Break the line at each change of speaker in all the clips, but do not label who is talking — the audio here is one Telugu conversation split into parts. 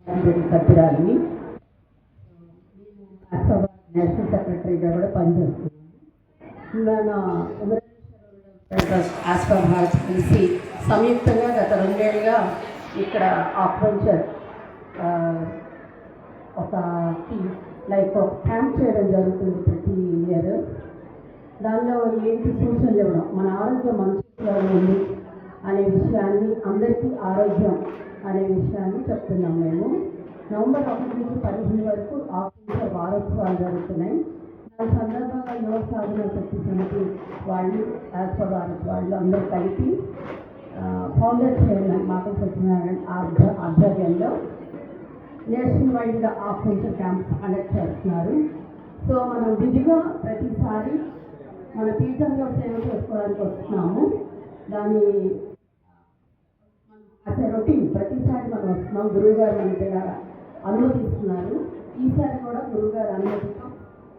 సభ్యురాలిని, నేషనల్ సెక్రటరీగా కూడా పనిచేస్తున్నాను. మన ఆస్పర్ హార్ట్ కలిసి సంయుక్తంగా గత 2 ఏళ్ళుగా ఇక్కడ ఆక్వెంచర్ ఒక క్యాంప్ చేయడం జరుగుతుంది ప్రతి ఇయర్. దానిలో ఏంటి సూచనలు ఇవ్వడం, మన ఆరోగ్యం మంచిగా ఉంది అనే విషయాన్ని, అందరికీ ఆరోగ్యం అనే విషయాన్ని చెప్తున్నాం. మేము నవంబర్ 1 నుంచి 15 వరకు ఆక్వెంచర్ వారోత్సవాలు జరుగుతున్నాయి. దాని సందర్భంగా యువ సాధన శక్తి సమితి వాళ్ళు, ఆస్పర్ భారత్ వాళ్ళు అందరూ కలిపి ఫౌండర్ చైర్మన్ మాటల సత్యనారాయణ ఆధ్వర్యంలో నేషనల్ వైడ్గా ఆక్వెంచర్ క్యాంప్స్ కండక్ట్ చేస్తున్నారు. సో మనం విధిగా ప్రతిసారి మన పీఠంలో సేవ చేసుకోవడానికి వస్తున్నాము. దాని అసలు రొటీన్ ప్రతిసారి మనం వస్తున్నాం. గురువుగారు మన దగ్గర అనుమతిస్తున్నారు. ఈసారి కూడా గురువుగారు అనుమతితో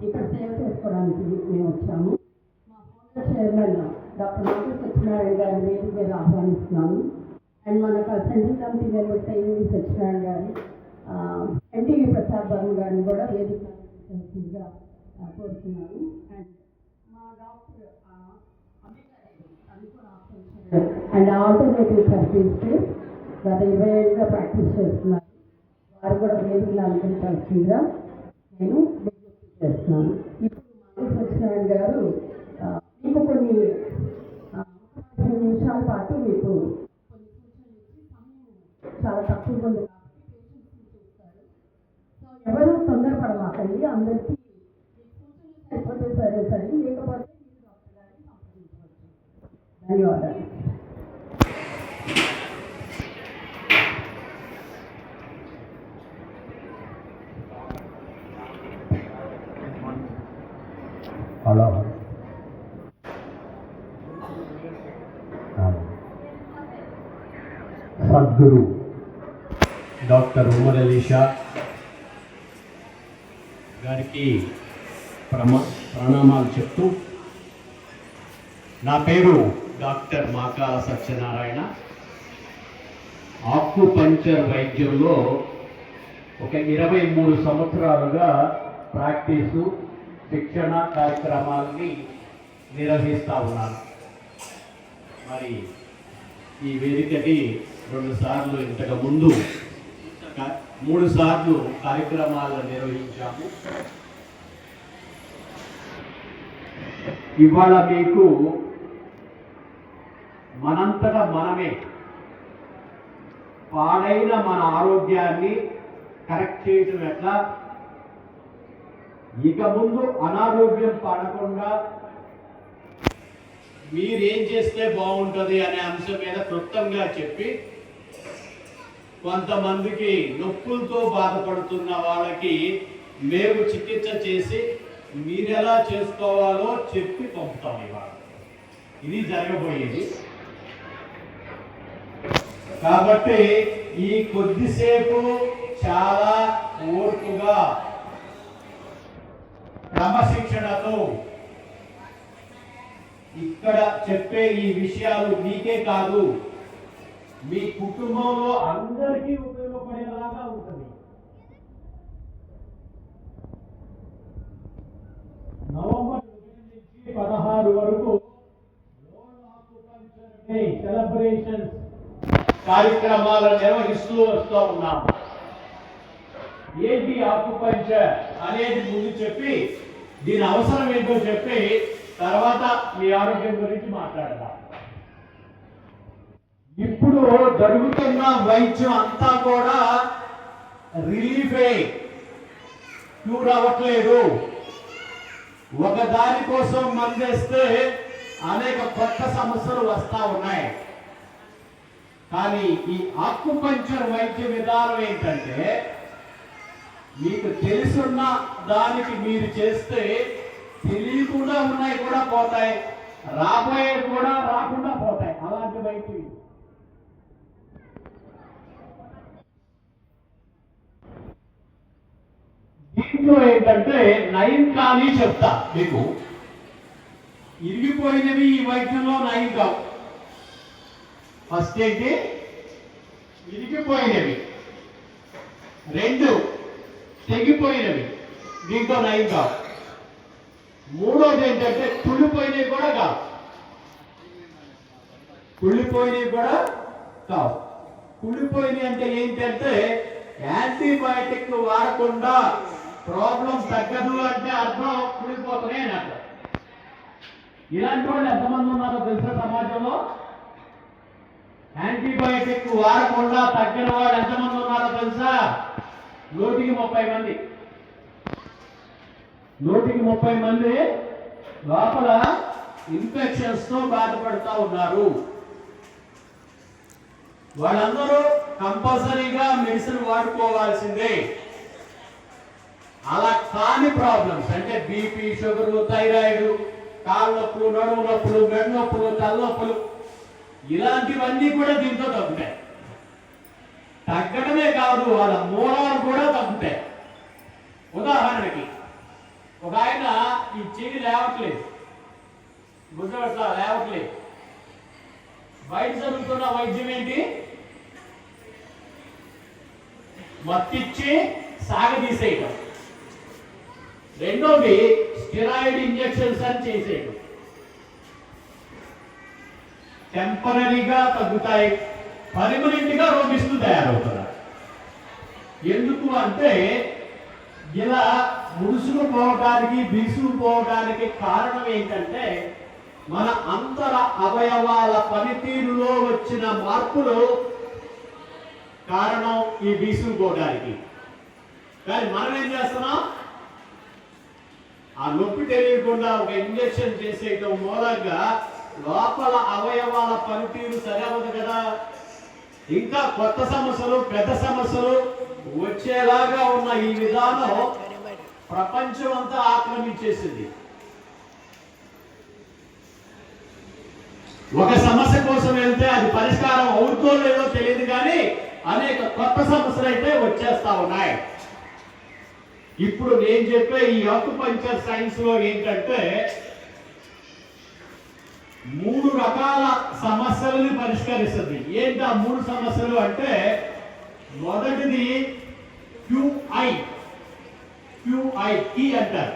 ఇక్కడ సేవ చేసుకోవడానికి మేము వచ్చాము. మా ఫౌండర్ చైర్మన్ డాక్టర్ మాటల సత్యనారాయణ గారి వేదిక మీద ఆహ్వానిస్తున్నాము. అండ్ మన central committee member Tejaswi Satyanarayana గారు, ఎన్టీవీ ప్రసాద్ వర్మ గారిని కూడా వేదికగా కోరుతున్నాను. అండ్ మా డాక్టర్ అండ్ ఆల్టర్నేటివ్ సర్వీస్ గత 20 ఏళ్ళుగా ప్రాక్టీస్ చేస్తున్నారు. వారు కూడా వేదికలు అనుకుంటాల్సిందిగా నేను విజ్ఞప్తి చేస్తున్నాను. ఇప్పుడు మాటల సత్యనారాయణ గారు మీకు కొన్ని 15 నిమిషాల పాటు మీకు కొన్ని సూచనలు ఇచ్చి, సమయం చాలా తక్కువగా ఉంది కాబట్టి పేషెంట్స్ని చూస్తారు. సో ఎవరు తొందరపడమాకండి. అందరికీ సరిపోతే సరే, లేకపోతే మీరు డాక్టర్ గారిని సంప్రదించవచ్చు. ధన్యవాదాలు.
హలో, సద్గురు డాక్టర్ ఉమర్ అలీ షా గారికి ప్రణామాలు చెప్తూ, నా పేరు డాక్టర్ మాకా సత్యనారాయణ. ఆక్యుపంక్చర్ వైద్యంలో ఒక 23 సంవత్సరాలుగా ప్రాక్టీసు, శిక్షణ కార్యక్రమాలని నిర్వహిస్తూ ఉన్నాను. మరి ఈ వేదికకి 2 సార్లు, ఇంతకు ముందు 3 సార్లు కార్యక్రమాలు నిర్వహించాము. ఇవాళ మీకు మనంతటా మనమే పాడైన మన ఆరోగ్యాన్ని కరెక్ట్ చేయటం ఎట్లా, ఇక ముందు అనారోగ్యం పడకుండా మీరేం చేస్తే బాగుంటుంది అనే అంశం మీద క్లుప్తంగా చెప్పి, కొంతమందికి నొప్పులతో బాధపడుతున్న వాళ్ళకి మేము చికిత్స చేసి మీరెలా చేసుకోవాలో చెప్పి పంపుతాం. ఇవాళ ఇది జరగబోయేది. కాబట్టి ఈ కొద్దిసేపు చాలా ఓర్పుగా, క్రమశిక్షణతో ఇక్కడ చెప్పే ఈ విషయాలు మీకే కాదు, మీ కుటుంబంలో అందరికీ ఉపయోగపడేలాగా ఉంటుంది. నవంబర్ 1 నుంచి 16 వరకు సెలబ్రేషన్స్ కార్యక్రమాలను నిర్వహిస్తూ వస్తూ ఉన్నాం. ఏంటి ఆక్యుపంక్చర్ అనేది ముందు చెప్పి, దీని అవసరం ఏంటో చెప్పి, తర్వాత మీ ఆరోగ్యం గురించి మాట్లాడదాం. ఇప్పుడు జరుగుతున్న వైద్యం అంతా కూడా రిలీఫే, క్యూర్ అవ్వట్లేదు. ఒక దాని కోసం మందేస్తే అనేక కొత్త సమస్యలు వస్తూ ఉన్నాయి. కానీ ఈ ఆక్యుపంక్చర్ వైద్య విధానం ఏంటంటే, మీకు తెలుసున్న దానికి మీరు చేస్తే తెలియకుండా ఉన్నాయి కూడా పోతాయి, రాబోయే కూడా రాకుండా పోతాయి. అలాంటి వైద్యం దీంట్లో ఏంటంటే, నయం కానీ చెప్తా మీకు. ఇరిగిపోయినవి ఈ వైద్యంలో నయం కావు. ఫస్ట్ ఏంటి, ఇరిగిపోయినవి. 2 తెగిపోయినవి, దీంట్లో నయం కావు. మూడోది ఏంటంటే కుళ్ళిపోయినవి కూడా కావు, కుళ్ళిపోయినవి కూడా కావు. కుళ్ళిపోయినవి అంటే ఏంటంటే యాంటీబయాటిక్ వాడకుండా ప్రాబ్లం తగ్గదు అంటే అర్థం కుళ్ళిపోతున్నాయి అని అర్థం. ఇలాంటి వాళ్ళు ఎంతమంది ఉన్నారో తెలుసా సమాజంలో? యాంటీబయాటిక్ వాడకుండా తగ్గిన వాళ్ళు ఎంతమంది ఉన్నారో తెలుసా? 130 మంది. 130 మంది లోపల ఇన్ఫెక్షన్స్ తో బాధపడుతూ ఉన్నారు. వాళ్ళందరూ కంపల్సరీగా మెడిసిన్ వాడుకోవాల్సిందే. అలా కాని ప్రాబ్లమ్స్ అంటే బీపీ, షుగర్, థైరాయిడ్, కాళ్ళ నొప్పులు, నడుము నొప్పులు, మెడ నొప్పులు, తలనొప్పులు, ఇలాంటివన్నీ కూడా దీంతో తగ్గుతాయి. తగ్గడమే కాదు, వాళ్ళ మూలాలు కూడా తగ్గుతాయి. ఉదాహరణకి ఒక ఆయన ఈ చెయ్యి లేవట్లేదు, గుజరాత్లో లేవట్లేదు. బయట జరుగుతున్న వైద్యం ఏంటి? మత్తిచ్చి సాగదీసేయటం. రెండోది స్టెరాయిడ్ ఇంజెక్షన్స్ అని చేసేయటం. టెంపరీగా తగ్గుతాయి, పర్మనెంట్ గా రోగిస్తూ తయారవుతున్నారు. ఎందుకు అంటే ఇలా ముడుసుకుపోవటానికి, బిగుసుకుపోవటానికి కారణం ఏంటంటే మన అంతర అవయవాల పనితీరులో వచ్చిన మార్పులు కారణం ఈ బిగుసుకుపోవడానికి. కానీ మనం ఏం చేస్తున్నాం? ఆ నొప్పి తెలియకుండా ఒక ఇంజెక్షన్ చేసేయటం మూలంగా లోపల అవయవాల పనితీరు సరిఅవదు కదా. ఇంకా కొత్త సమస్యలు, పెద్ద సమస్యలు వచ్చేలాగా ఉన్న ఈ విధానం ప్రపంచం అంతా ఆక్రమించేసింది. ఒక సమస్య కోసం వెళ్తే అది పరిష్కారం అవుతో లేదో తెలియదు, కానీ అనేక కొత్త సమస్యలు అయితే వచ్చేస్తా ఉన్నాయి. ఇప్పుడు నేను చెప్పే ఈ ఆక్యుపంక్చర్ సైన్స్ లో ఏంటంటే 3 రకాల సమస్యలని పరిష్కరిస్తుంది. ఏంటి ఆ 3 సమస్యలు అంటే, మొదటిది QI కీ అంటారు.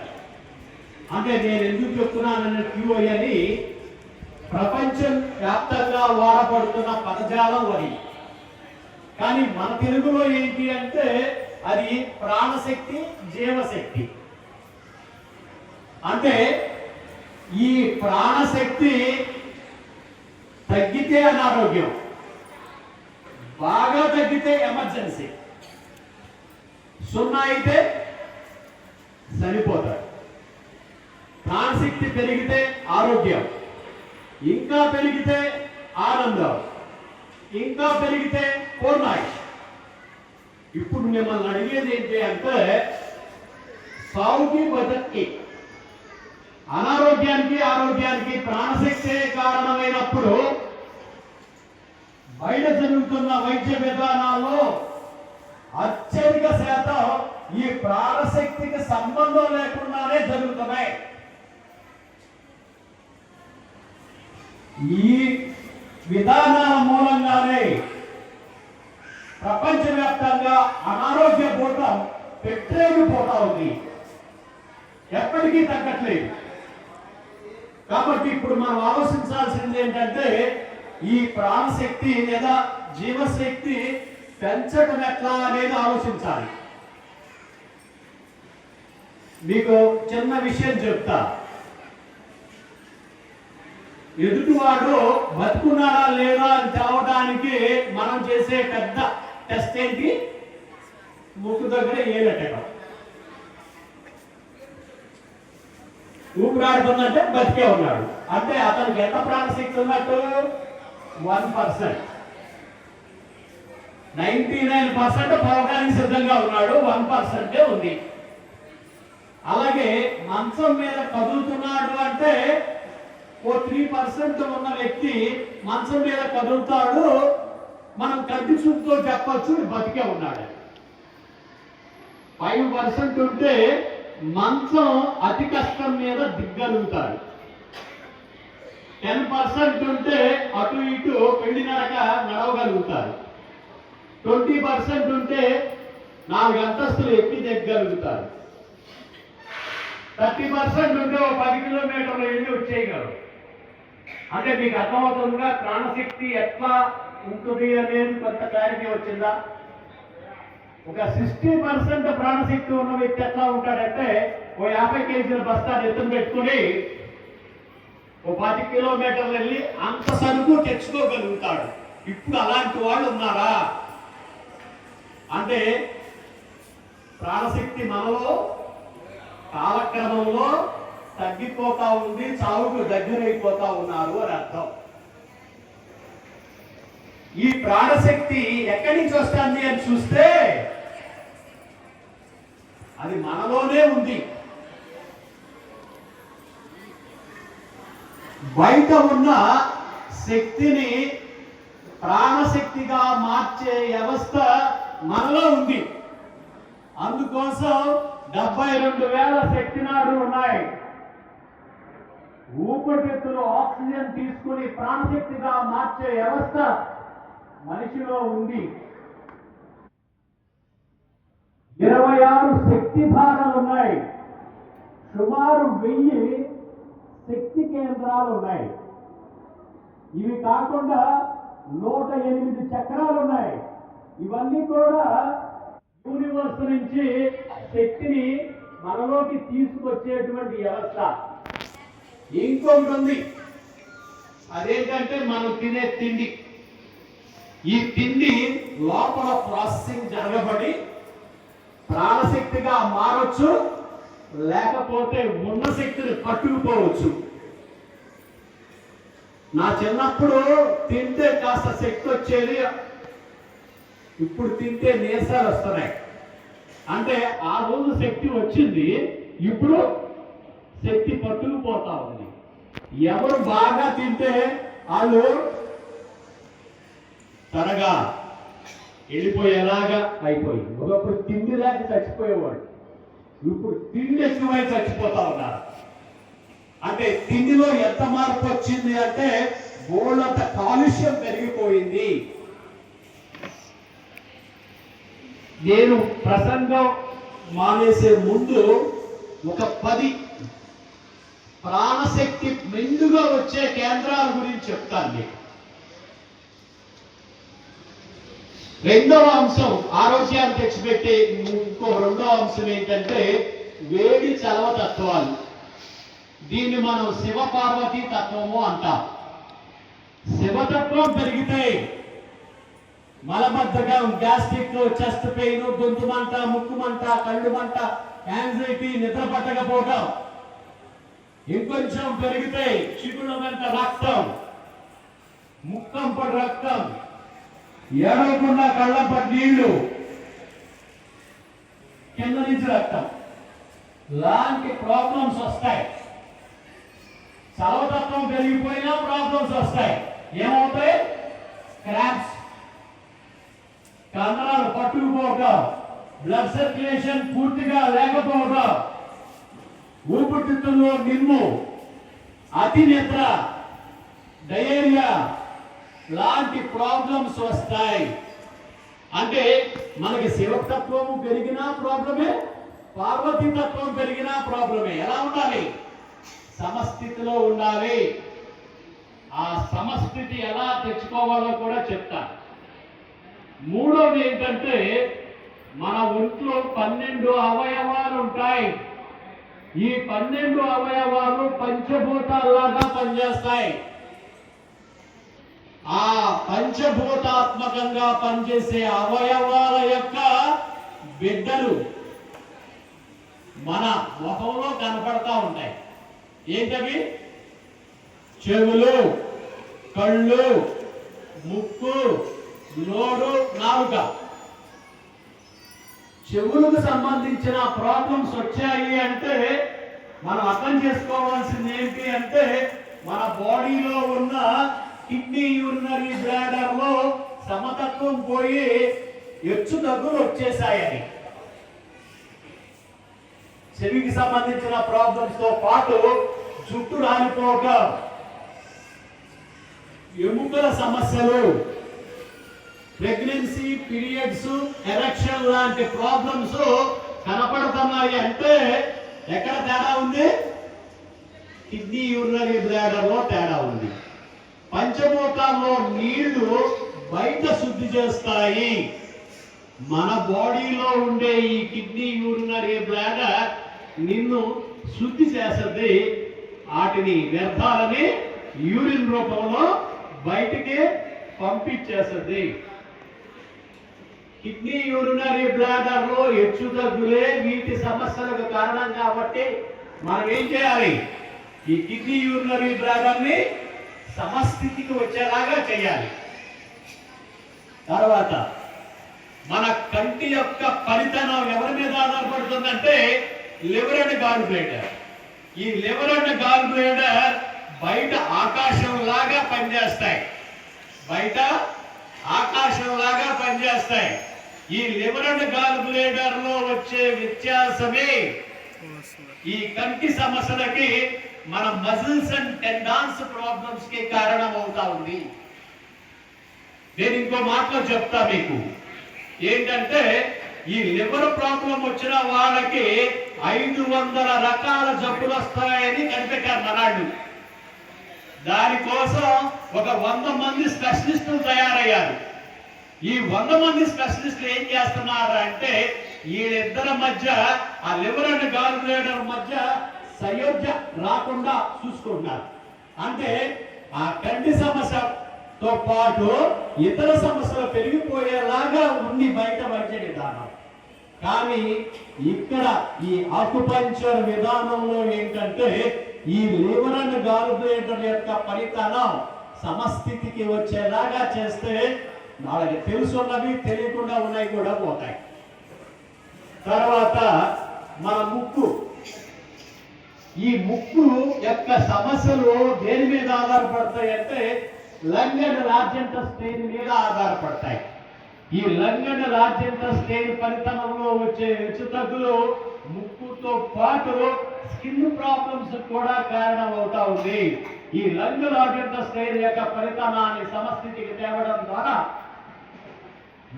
అంటే నేను ఎందుకు చెప్తున్నానంటే QI అని ప్రపంచం వ్యాప్తంగా వాడబడుతున్న పదజాలం అది. కానీ మన తెలుగులో ఏంటి అంటే అది ప్రాణశక్తి, జీవశక్తి. అంటే ఈ ప్రాణశక్తి తగ్గితే అనారోగ్యం, బాగా తగ్గితే ఎమర్జెన్సీ, 0 అయితే సరిపోతారు. ప్రాణశక్తి పెరిగితే ఆరోగ్యం, ఇంకా పెరిగితే ఆనందం, ఇంకా పెరిగితే పూర్ణాయుష్. ఇప్పుడు మిమ్మల్ని అడిగేది ఏంటి అంటే, సావుకి బతుక్కి, అనారోగ్యానికి ఆరోగ్యానికి ప్రాణశక్తే కారణమైనప్పుడు బయట జరుగుతున్న వైద్య విధానాల్లో అత్యధిక శాతం ఈ ప్రాణశక్తికి సంబంధం లేకుండానే జరుగుతున్నాయి. ఈ విధానాల మూలంగానే ప్రపంచవ్యాప్తంగా అనారోగ్య పూట పెట్టేగిపోతా ఉంది, ఎప్పటికీ తగ్గట్లేదు. కాబట్టి ఇప్పుడు మనం ఆలోచించాల్సింది ఏంటంటే, ఈ ప్రాణశక్తి లేదా జీవశక్తి పెంచడం ఎట్లా అనేది ఆలోచించాలి. మీకు చిన్న విషయం చెప్తా. ఎదుటివాడు బతుకున్నారా లేదా అని తెలవడానికి మనం చేసే పెద్ద టెస్ట్ ఏంటి? ముక్కు దగ్గర ఏలెట్టడం. ఊపిరాడుతుందంటే బతికే ఉన్నాడు అంటే అతనికి ఎంత ప్రాణశక్తి ఉన్నట్టు? 1%. 99% పోవడానికి సిద్ధంగా ఉన్నాడు, 1% ఉంది. అలాగే మంచం మీద కదులుతున్నాడు అంటే ఓ 3% ఉన్న వ్యక్తి మంచం మీద కదులుతాడు, మనం కంటి చూపుతో చెప్పచ్చు బతికే ఉన్నాడు. 5% ఉంటే మంచం అతి కష్టం మీద దిగ్గలుగుతాడు. 10% ఉంటే అటు ఇటు పెళ్లి నడక నడవగలుగుతారు. 20% ఉంటే 4 అంతస్తులు ఎక్కి దిగగలుగుతారు. 30% ఉంటే ఒక 10 కిలోమీటర్లు వెళ్ళి వచ్చేయగలరు. అంటే మీకు అర్థమవుతుందిగా ప్రాణశక్తి ఎట్లా ఉంటుంది అనేది కొంత క్లారిటీ వచ్చిందా? ఒక 60% ప్రాణశక్తి ఉన్న వ్యక్తి ఎట్లా ఉంటాడంటే ఓ 50 కేజీల బస్తాను ఎత్తున పెట్టుకుని ఓ 10 కిలోమీటర్లు వెళ్ళి అంత సరుకు తెచ్చుకోగలుగుతాడు. ఇప్పుడు అలాంటి వాళ్ళు ఉన్నారా అంటే ప్రాణశక్తి మనలో కాలక్రమంలో తగ్గిపోతా ఉంది, చావుకు దగ్గరైపోతా ఉన్నారు అని అర్థం. ఈ ప్రాణశక్తి ఎక్కడి నుంచి వస్తుంది అని చూస్తే అది మనలోనే ఉంది. బయట ఉన్న శక్తిని ప్రాణశక్తిగా మార్చే వ్యవస్థ మనలో ఉంది. అందుకోసం 72,000 శక్తినాడులు ఉన్నాయి. ఊపిరితిత్తులు ఆక్సిజన్ తీసుకుని ప్రాణశక్తిగా మార్చే వ్యవస్థ మనిషిలో ఉంది. 26 శక్తి భారాలు ఉన్నాయి. సుమారు 1000 శక్తి కేంద్రాలు ఉన్నాయి. ఇవి కాకుండా 108 చక్రాలు ఉన్నాయి. ఇవన్నీ కూడా యూనివర్స్ నుంచి శక్తిని మనలోకి తీసుకొచ్చేటువంటి వ్యవస్థ. ఇంకొకటి ఉంది, అదేంటంటే మనం తినే తిండి. ఈ తిండి లోపల ప్రాసెసింగ్ జరగబడి ప్రాణశక్తిగా మారొచ్చు, లేకపోతే ఉన్న శక్తిని పట్టుకుపోవచ్చు. నా చిన్నప్పుడు తింటే కాస్త శక్తి వచ్చేది, ఇప్పుడు తింటే నీరసాలు వస్తున్నాయి. అంటే ఆ రోజు శక్తి వచ్చింది, ఇప్పుడు శక్తి పట్టుకుపోతా ఉంది. ఎవరు బాగా తింటే వాళ్ళు త్వరగా వెళ్ళిపోయేలాగా అయిపోయింది. ఒకప్పుడు తిండి లేక చచ్చిపోయేవాడు, ఇప్పుడు తిండి ఎక్కువై చచ్చిపోతా ఉన్నారు. అంటే తిండిలో ఎంత మార్పు వచ్చింది అంటే బోళ్ళంత కాలుష్యం పెరిగిపోయింది. నేను ప్రసంగం మానేసే ముందు ఒక 10 ప్రాణశక్తి మెండుగా వచ్చే కేంద్రాల గురించి చెప్తాను మీకు. రెండవ అంశం ఆరోగ్యాన్ని తెచ్చిపెట్టే ఇంకో రెండవ అంశం ఏంటంటే వేడి చలవ తత్వాలు. దీన్ని మనం శివ పార్వతీ తత్వము అంటాం. శివతత్వం పెరిగితే మలబద్ధకం, గ్యాస్ట్రిక్, చెస్ట్ పెయిన్, గొంతు మంట, ముక్కు మంట, కళ్ళు మంట, యాంగ్జైటీ, నిద్ర పట్టకపోవటం. ఇంకొంచెం పెరిగితే చిగుళ్ళ వెంట రక్తం, ముక్కంపడి రక్తం, ఏడవకుండా కళ్ళంపటి నీళ్లు, కింద నుంచి రక్తం లాంటి ప్రాబ్లమ్స్ వస్తాయి. చలవతత్వం పెరిగిపోయినా ప్రాబ్లమ్స్ వస్తాయి. ఏమవుతాయి? క్రాంప్స్, కండరాలు పట్టుకుపోవటం, బ్లడ్ సర్క్యులేషన్ పూర్తిగా లేకపోవటం, ఊపిరితిత్తుల్లో నిమ్ము, అతి నిద్ర, డయేరియా లాంటి ప్రాబ్లమ్స్ వస్తాయి. అంటే మనకి శివతత్వము పెరిగినా ప్రాబ్లమే, పార్వతీ తత్వం పెరిగినా ప్రాబ్లమే. ఎలా ఉండాలి? సమస్థితిలో ఉండాలి. ఆ సమస్థితి ఎలా తెచ్చుకోవాలో కూడా చెప్తా. మూడోది ఏంటంటే మన ఒంట్లో 12 అవయవాలు ఉంటాయి. ఈ 12 అవయవాలు పంచభూతాల్లాగా పనిచేస్తాయి. ఆ పంచభూతాత్మకంగా పనిచేసే అవయవాల యొక్క బిడ్డలు మన ముఖంలో కనపడతా ఉంటాయి. ఏంటవి? చెవులు, కళ్ళు, ముక్కు, నోరు, నాలుక. చెవులకు సంబంధించిన ప్రాబ్లమ్స్ వచ్చాయి అంటే మనం అర్థం చేసుకోవాల్సింది ఏంటి అంటే మన బాడీలో ఉన్న కిడ్నీ, యూరినరీ బ్లాడర్ లో సమతత్వం పోయి హెచ్చు తగ్గులు వచ్చేసాయని. చెవికి సంబంధించిన ప్రాబ్లమ్స్ తో పాటు జుట్టు రాలిపోవటం, ఎముకల సమస్యలు, ప్రెగ్నెన్సీ, పీరియడ్స్, ఎరెక్షన్ లాంటి ప్రాబ్లమ్స్ కనపడుతున్నాయి అంటే ఎక్కడ తేడా ఉంది? కిడ్నీ యూరినరీ బ్లాడర్ లో తేడా ఉంది. పంచభూతాల్లో నీళ్లు బయట శుద్ధి చేస్తాయి. మన బాడీలో ఉండే ఈ కిడ్నీ యూరినరీ బ్లాడర్ నిన్ను శుద్ధి చేస్తుంది. వాటిని వ్యర్థాలని యూరిన్ రూపంలో బయటికి పంపించేస్తుంది. కిడ్నీ యూరినరీ బ్లాడర్ లో హెచ్చు తగ్గులే వీటి సమస్యలకు కారణం కాబట్టి మనం ఏం చేయాలి? ఈ కిడ్నీ యూరినరీ బ్లాడర్ ని సమస్థితికి వచ్చేలాగా చేయాలి. తర్వాత మన కంటి యొక్క పనితనం ఎవరి మీద ఆధారపడుతుందంటే లివర్ అండ్ గాల్ బ్లాడర్. ఈ లివర్ అండ్ గాల్ బ్లాడర్ బయట ఆకాశం లాగా పనిచేస్తాయి. బయట ఆకాశం లాగా పనిచేస్తాయి. ఈ లివర్ అండ్ గాల్ బ్లాడర్ లో వచ్చే వ్యత్యాసమే ఈ కంటి సమస్యలకి, మన మజిల్స్ అండ్ టెండాన్స్ ప్రాబ్లమ్స్ కి కారణం అవుతా ఉంది. నేను ఇంకో మాటలో చెప్తా మీకు. ఏంటంటే ఈ లివర్ ప్రాబ్లం వచ్చిన వాళ్ళకి 500 రకాల జబ్బులు వస్తాయని కనిపెట్టారు మనాళ్ళు. దానికోసం ఒక 100 మంది స్పెషలిస్టులు తయారయ్యారు. ఈ 100 మంది స్పెషలిస్టులు ఏం చేస్తున్నారు అంటే వీళ్ళిద్దరి మధ్య, ఆ లివర్ అండ్ గాల్ బ్లాడర్ మధ్య సయోధ్య రాకుండా చూసుకుంటున్నారు. అంటే ఆ కంటి సమస్యతో పాటు ఇతర సమస్యలు పెరిగిపోయేలాగా ఉంది బయట వైద్య విధానం. కానీ ఇక్కడ ఈ ఆకుపంచర్ విధానంలో ఏంటంటే ఈ లివర్ అండ్ గాల్ బ్లాడర్ యొక్క పనితనం సమస్థితికి వచ్చేలాగా చేస్తే వాళ్ళకి తెలుసున్నవి తెలియకుండా ఉన్నాయి కూడా పోతాయి. తర్వాత మన ముక్కు, ఈ ముక్కు యొక్క సమస్యలు దేని మీద ఆధారపడతాయి అంటే లంగ్ అండ్ లార్జ్ ఇంటెస్టైన్ మీద ఆధారపడతాయి. ఈ లంగ్ అండ్ లార్జ్ ఇంటెస్టైన్ పనితనంలో వచ్చే హెచ్చుతగ్గులు ముక్కుతో పాటు స్కిన్ ప్రాబ్లమ్స్ కూడా కారణం అవుతా ఉంది. ఈ లంగ్ లార్జ్ ఇంటెస్టైన్ యొక్క పనితనాన్ని సమస్థితికి తేవడం ద్వారా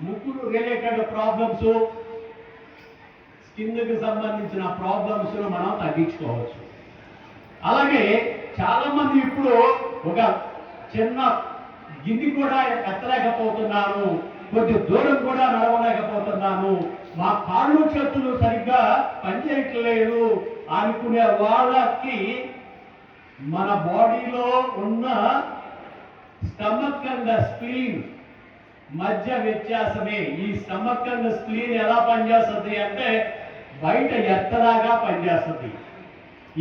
ముక్కు రిలేటెడ్ ప్రాబ్లమ్స్, స్కిన్ కి సంబంధించిన ప్రాబ్లమ్స్ మనం తగ్గించుకోవచ్చు. అలాగే చాలా మంది ఇప్పుడు ఒక చిన్న గిన్నె కూడా ఎత్తలేకపోతున్నాను, కొద్ది దూరం కూడా నడవలేకపోతున్నాను, మా కాళ్ళు చేతులు సరిగ్గా పనిచేయట్లేదు అనుకునే వాళ్ళకి మన బాడీలో ఉన్న స్టమక్ అండ్ స్ప్లీన్ మధ్య వ్యత్యాసమే. ఈ స్టమక్ అండ్ స్ప్లీన్ ఎలా పనిచేస్తుంది అంటే బయట ఎత్తలాగా పనిచేస్తుంది.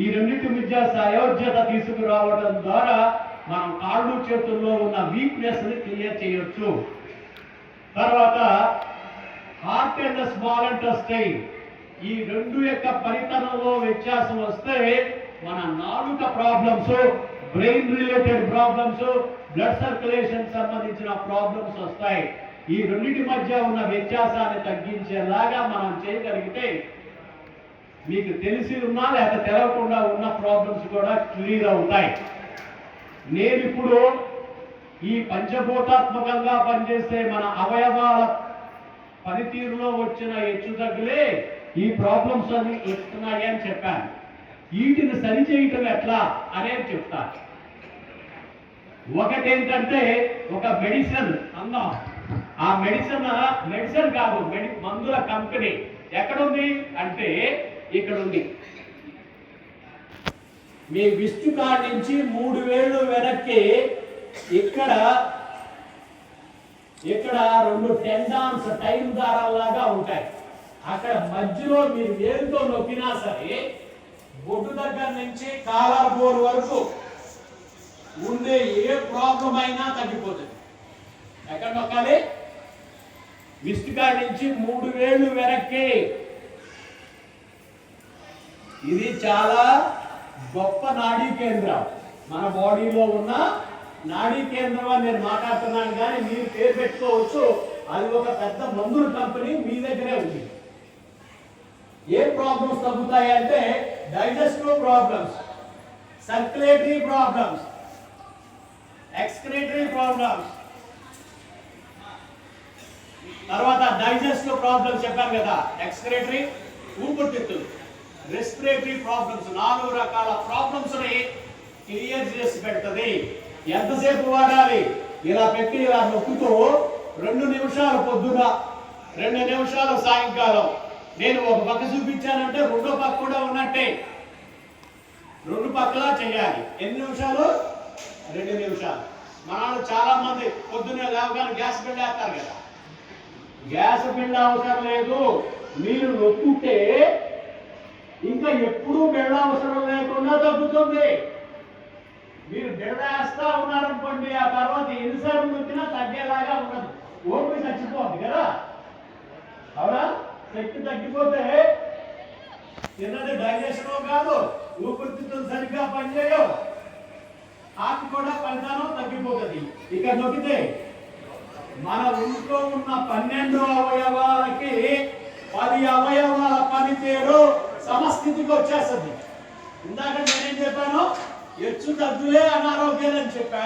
ఈ రెండింటి మధ్య సయోధ్యత తీసుకురావడం ద్వారా మనం కాళ్ళు చేతుల్లో ఉన్న వీక్నెస్ ని క్లియర్ చేయొచ్చు. తర్వాత హార్ట్ అండ్ స్మాల్ ఇంటెస్టైన్, ఈ రెండు యొక్క పనితనంలో వ్యత్యాసం వస్తే మన నాలుక problems, brain related problems, blood circulation సంబంధించిన ప్రాబ్లమ్స్ వస్తాయి. ఈ రెండింటి మధ్య ఉన్న వ్యత్యాసాన్ని తగ్గించేలాగా మనం చేయగలిగితే మీకు తెలిసి ఉన్నా లేక తెలవకుండా ఉన్న ప్రాబ్లమ్స్ కూడా క్లియర్ అవుతాయి. నేను ఇప్పుడు ఈ పంచభూతాత్మకంగా పనిచేసే మన అవయవాల పనితీరులో వచ్చిన హెచ్చుతగ్గులే ఈ ప్రాబ్లమ్స్ అన్ని వస్తున్నాయి అని చెప్పాను. వీటిని సరిచేయటం ఎట్లా అనేది చెప్తాను. ఒకటేంటంటే ఒక మెడిసిన్ అన్నాం. ఆ మెడిసిన్ కాదు, మందుల కంపెనీ ఎక్కడుంది అంటే ఇక్కడ ఉంది. మీ విష్ణు కాడి నుంచి 3 వేళ్ళు వెనక్కి ఇక్కడ 2 టెండాన్స్ టైం దారాల్లాగా ఉంటాయి. అక్కడ మధ్యలో మీరు వేలుతో నొక్కినా సరే బొడ్డు దగ్గర నుంచి కాలర్ బోర్ వరకు ఉండే ఏ ప్రాబ్లం అయినా తగ్గిపోతుంది. ఎక్కడ నొక్కాలి? విష్ణు కాడి నుంచి 3 వేళ్ళు వెనక్కి. ఇది చాలా గొప్ప నాడీ కేంద్రం, మన బాడీలో ఉన్న నాడీ కేంద్రం అని నేను మాట్లాడుతున్నాను. కానీ మీరు పేరు పెట్టుకోవచ్చు, అది ఒక పెద్ద మందుల కంపెనీ మీ దగ్గరే ఉంది. ఏ ప్రాబ్లమ్స్ తగ్గుతాయి అంటే digestive problems, circulatory problems, excretory problems, తర్వాత డైజెస్టివ్ ప్రాబ్లమ్స్ చెప్పాను కదా, ఎక్స్క్రేటరీ ఊపిరితిత్తులు, రెస్పిరేటరీ ప్రాబ్లమ్స్, 4 రకాల ప్రాబ్లమ్స్ ని క్లియర్ చేసి పెడుతుంది. ఎంతసేపు వాడాలి? ఇలా పెట్టి ఇలా నొక్కుతూ 2 నిమిషాలు పొద్దున, 2 నిమిషాలు సాయంకాలం. నేను ఒక పక్క చూపించానంటే రెండో పక్క కూడా ఉన్నట్టే, 2 పక్కలా చేయాలి. ఎన్ని నిమిషాలు? 2 నిమిషాలు. మన చాలా మంది పొద్దున్నే లేవగానే గ్యాస్ బిల్ వేస్తారు కదా, గ్యాస్ బిల్ అవసరం లేదు. మీరు నొక్కితే ఇంకా ఎప్పుడూ బిళ్ళ అవసరం లేకుండా తగ్గుతుంది. మీరు బిళ్ళ వేస్తా ఉన్నారనుకోండి, ఆ తర్వాత ఎన్నిసార్లు నొక్కినా తగ్గేలాగా ఉండదు, ఓపిక చచ్చిపోద్ది కదా. అవునా? శక్తి తగ్గిపోతే తిన్నది డైజెషన్ కాదు, ఊపిరితిత్తులు సరిగ్గా పనిచేయవు, హార్ట్ కూడా పనితనం తగ్గిపోతుంది. ఇక నొక్కితే మన ఒంట్లో ఉన్న 12 అవయవాలకి 10 అవయవాల పనితీరు సమస్థితికి వచ్చేస్తుంది. ఇందాక నేనేం చెప్పాను? హెచ్చు తగ్గులే అనారోగ్యాలని చెప్పా.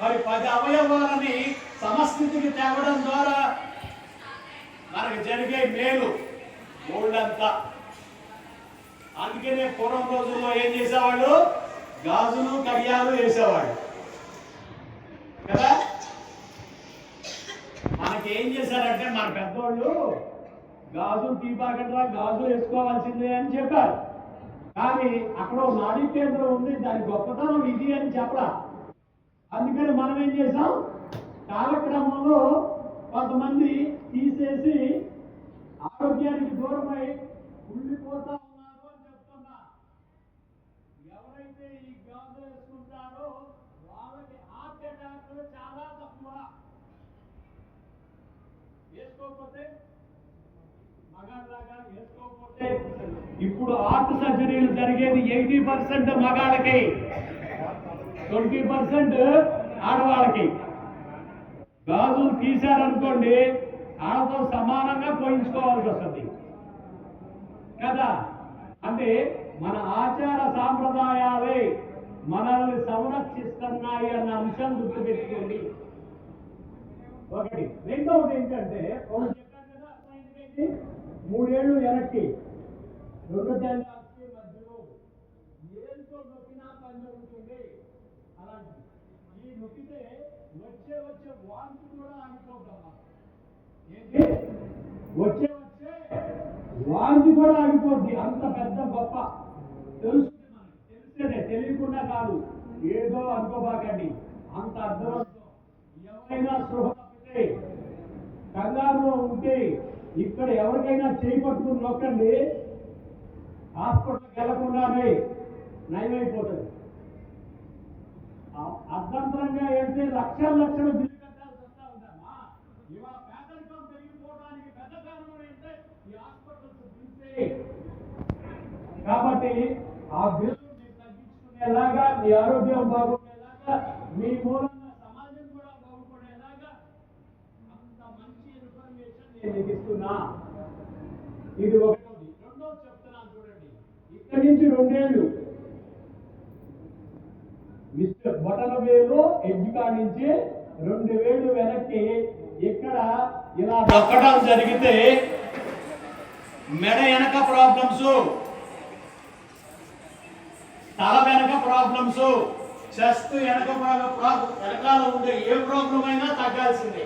మరి 10 అవయవాలని సమస్థితికి తేవడం ద్వారా మనకు జరిగే మేలు గోల్డంతా. అందుకనే పూర్వం రోజుల్లో ఏం చేసేవాళ్ళు? గాజులు కడియాలు వేసేవాళ్ళు కదా. మనకి ఏం చేశారంటే మన పెద్దోళ్ళు గాజులు తీపాకంటే గాజులు వేసుకోవాల్సిందే అని చెప్పారు. కానీ అక్కడ నాడీ కేంద్రం ఉంది, దాని గొప్పతనం ఇది అని చెప్పరా. అందుకని మనం ఏం చేసాం? కాలక్రమంలో కొంతమంది తీసేసి ఆరోగ్యానికి దూరమై ఉండిపోతా ఉన్నారు అని చెప్తున్నా. ఎవరైతే ఈ గాజులు వేసుకుంటారో వాళ్ళకి హార్ట్ అటాక్లు చాలా తక్కువ. వేసుకోకపోతే మగాళ్ళలాగా వేసుకోకపోతే ఇప్పుడు హార్ట్ సర్జరీలు జరిగేది 80% మగాళ్ళకి, 20% ఆడవాళ్ళకి. గాజులు తీశారనుకోండి, ఆడతో సమానంగా పోయించుకోవాల్సి వస్తుంది కదా. అంటే మన ఆచార సాంప్రదాయాలే మనల్ని సంరక్షిస్తున్నాయి అన్న అంశం గుర్తుపెట్టుకోండి. ఒకటి. రెండవది ఏంటంటే, ఒకటి చెప్పాను కదా, 3 ఏళ్ళు వెనక్కి 2 దండాలకి మధ్యలో ఏళ్ళతో నొక్కినా పని జరుగుతుంది. అలాంటి ఈ నొక్కితే వచ్చే వాంతి కూడా ఆగిపోతాం. ఏంటి? వచ్చే వాంతి కూడా ఆగిపోద్ది. అంత పెద్ద గొప్ప. తెలిసేదే, తెలియకుండా కాదు, ఏదో అనుకోబాకండి. అంత అర్థవంతం. ఎవరైనా స్పృహ తప్పితే, కంగారులో ఉంటే ఇక్కడ ఎవరికైనా చేయి పట్టుకుని నొక్కండి, హాస్పిటల్కి వెళ్లకుండానే నయమైపోతుంది. అర్థంతరంగా వెళ్తే లక్షలు బిల్లు కట్టాల్సి వస్తా ఉందమ్మా. ఇవాళ పేదరికం పెరిగిపోవడానికి పెద్ద కారణం ఏంటంటే ఈ హాస్పిటల్స్ బిల్సే. కాబట్టి ఆ బిల్లు మీరు తగ్గించుకునేలాగా, మీ ఆరోగ్యం బాగుండేలాగా, మీ మూలంగా సమాజం కూడా బాగుపడేలాగా అంత మంచి ఇన్ఫర్మేషన్ నేను మీకు ఇస్తున్నా. ఇది ఒకటోది. రెండోది చెప్తున్నాను చూడండి. ఇక్కడి నుంచి 2 ఏళ్ళు మిస్టర్ బొటన వేలు ఎడ్జ్ కాడి నుంచి 2 వేలు వెనక్కి ఇక్కడ ఇలా నొక్కడం జరిగితే మెడ వెనక ప్రాబ్లమ్స్, తల వెనక ప్రాబ్లమ్స్, చెస్ట్ వెనకాల ఉండే ఏ ప్రాబ్లం అయినా తగ్గాల్సిందే.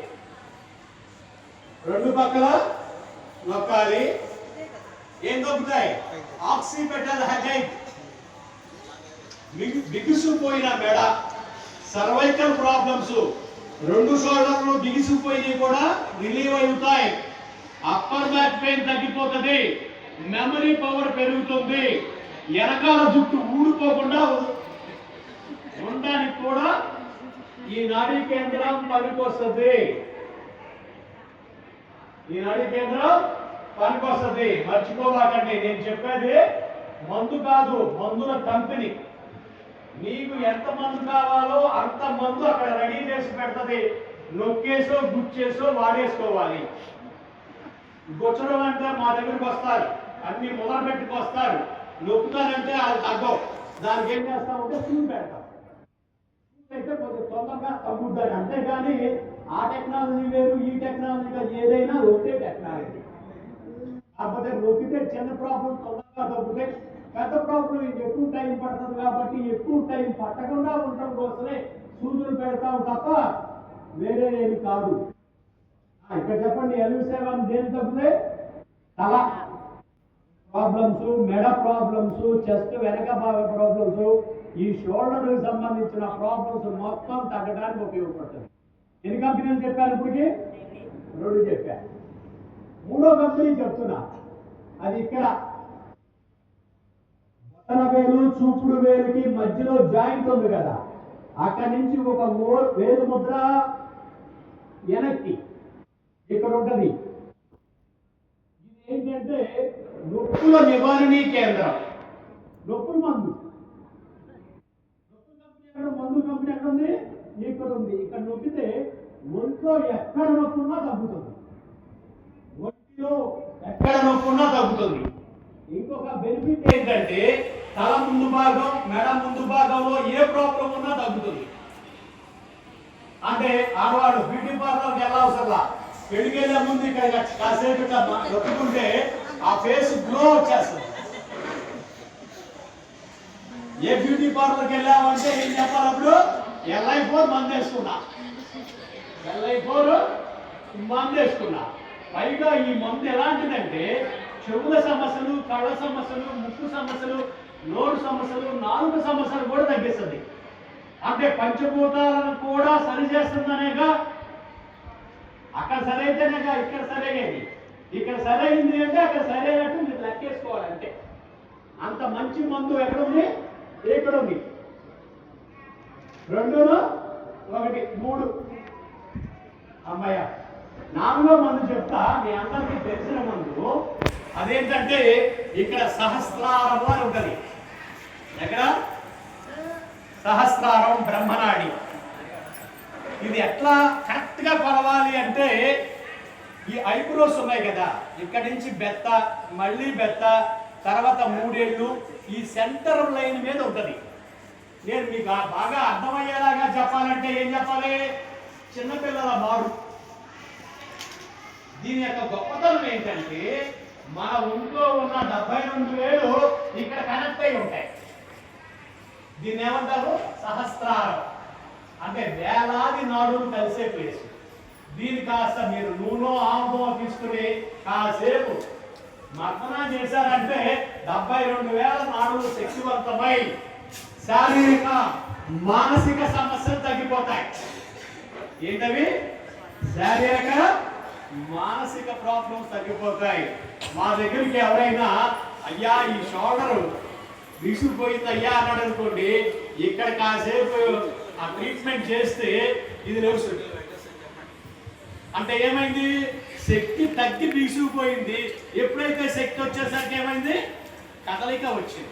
2 పక్కల నొక్కాలి. ఏం నొక్కుతాయి? ఆక్సిపిటల్ హెడేక్, బిగుసుపోయిన మెడ, సర్వైకల్ ప్రాబ్లమ్స్, 2 షోల్డర్లు బిగుసుపోయి కూడా రిలీవ్ అవుతాయి. అప్పర్ బ్యాక్ పెయిన్ తగ్గిపోతుంది, మెమరీ పవర్ పెరుగుతుంది, వెనకాల జుట్టు ఊడిపోకుండా ఉండడానికి కూడా ఈ నాడీ కేంద్రం పనికొస్తుంది. ఈ నాడీ కేంద్రం పనికొస్తుంది. మర్చిపోవాకండి, నేను చెప్పేది మందు కాదు, మందుల కంపెనీ. నీకు ఎంత మందు కావాలో అంత మందు అక్కడ రెడీ చేసి పెడుతుంది. నొక్కేసో గుచ్చేసో వాడేసుకోవాలి. గుచ్చడం అంటే మా దగ్గరికి వస్తారు, అన్ని మొదలు పెట్టుకొస్తారు. నొక్కుతానంటే అది తగ్గవు. దానికి ఏం చేస్తామంటే సూప్ పెడతాం. అయితే కొంచెం తొందరగా తగ్గుద్దాని. అంతేగాని ఆ టెక్నాలజీ వేరు, ఈ టెక్నాలజీ కాదు, ఏదైనా ఒకటే టెక్నాలజీ. కాకపోతే నొక్కితే చిన్న ప్రాబ్లం తొందరగా తగ్గుతాయి, పెద్ద ప్రాబ్లం ఎక్కువ టైం పడుతుంది. కాబట్టి ఎక్కువ టైం పట్టకుండా ఉండటం కోసమే సూదులు పెడతాం తప్ప వేరే ఏమి కాదు. ఇక్కడ చెప్పండి, ఎల్వి7 దేని తగ్గుతాయి? తల ప్రాబ్లమ్స్, మెడ ప్రాబ్లమ్స్, చెస్ట్ వెనక భాగ ప్రాబ్లమ్స్, ఈ షోల్డర్కి సంబంధించిన ప్రాబ్లమ్స్ మొత్తం తగ్గడానికి ఉపయోగపడుతుంది. ఎన్ని కంపెనీలు చెప్పాను ఇప్పటికి? 2 చెప్పాను. 3వ కంపెనీ చెప్తున్నా, అది ఇక్కడ బొటన వేలు చూపుడు వేలుకి మధ్యలో జాయింట్ ఉంది కదా, అక్కడి నుంచి ఒక వేలు ముద్ర వెనక్కి ఇక్కడ ఉంటుంది. ఇది ఏంటంటే నొప్పుల నివారణీ కేంద్రం. నొప్పుల మందు మందు కంపెనీ ఎక్కడ ఉంది? ఇక్కడ ఉంది. ఇక్కడ నొక్కితే ఒంట్లో ఎక్కడ నొప్పున్నా తగ్గుతుంది. ఒంటిలో ఎక్కడ నొప్పున్నా తగ్గుతుంది. ఇంకొక బెనిఫిట్ ఏంటంటే తల ముందు భాగం, మెడ ముందు భాగంలో ఏ ప్రాబ్లం ఉన్నా తగ్గుతుంది. అంటే ఆడవాళ్ళు బ్యూటీ పార్లర్కి వెళ్ళవసరలా, పెళ్ళికెళ్ళే ముందు ఇక్కడ కాసేపు నొప్పుకుంటే ఆ ఫేస్ గ్లో వచ్చేస్తుంది. ఏ బ్యూటీ పార్లర్కి వెళ్ళామంటే ఏం చెప్పాలి? అప్పుడు LI4 మందేసుకున్నా, LI4 మందేసుకున్నా. పైగా ఈ మందు ఎలాంటిదంటే చెవుల సమస్యలు, కళ్ళ సమస్యలు, ముక్కు సమస్యలు, నోరు సమస్యలు, నాలుగు సమస్యలు కూడా తగ్గిస్తుంది. అంటే పంచభూతాలను కూడా సరి చేస్తుందనేగా. అక్కడ సరైతేనేగా ఇక్కడ సరైనది. ఇక్కడ సరైంది అంటే అక్కడ సరైనట్టు మీరు లెక్కేసుకోవాలంటే. అంత మంచి మందు ఎక్కడుంది? ఇక్కడ ఉంది. 2, 1, 3. అమ్మాయ 4వ మందు చెప్తా, మీ అందరికీ తెలిసిన మందు. అదేంటంటే ఇక్కడ సహస్రారము అని ఉంటుంది. ఎక్కడ? సహస్రారం బ్రహ్మనాడి. ఇది ఎట్లా కరెక్ట్ గా కొలవాలి అంటే, ఈ ఐబ్రోస్ ఉన్నాయి కదా, ఇక్కడి నుంచి బెత్త, మళ్ళీ బెత్త, తర్వాత 3 ఏళ్ళు, ఈ సెంటర్ లైన్ మీద ఉంటుంది. నేను మీకు బాగా అర్థమయ్యేలాగా చెప్పాలంటే ఏం చెప్పాలి? చిన్నపిల్లల మారు. దీని యొక్క గొప్పతనం ఏంటంటే మన ఒంట్లో ఉన్న 72 వేలు ఇక్కడ కనెక్ట్ అయి ఉంటాయి. దీన్ని ఏమంటారు? సహస్రారం. అంటే వేలాది నాడులు కలిసే ప్లేస్. దీని కాస్త మీరు నూనె ఆమో తీసుకుని కాసేపు మర్దన చేశారంటే 72,000 నాడులు శక్తివంతమై శారీరక మానసిక సమస్యలు తగ్గిపోతాయి. ఏంటవి? శారీరక మానసిక ప్రాబ్లమ్స్ తగ్గిపోతాయి. మా దగ్గరికి ఎవరైనా అయ్యా ఈ షోల్డర్ విసిగిపోయింది అయ్యా అన్నాడు అనుకోండి, ఇక్కడ కాసేపు ఆ ట్రీట్మెంట్ చేస్తే ఇది లేస్తుంది. అంటే ఏమైంది? శక్తి తగ్గి బీసుకుపోయింది. ఎప్పుడైతే శక్తి వచ్చేసరికి ఏమైంది? కదలిక వచ్చింది.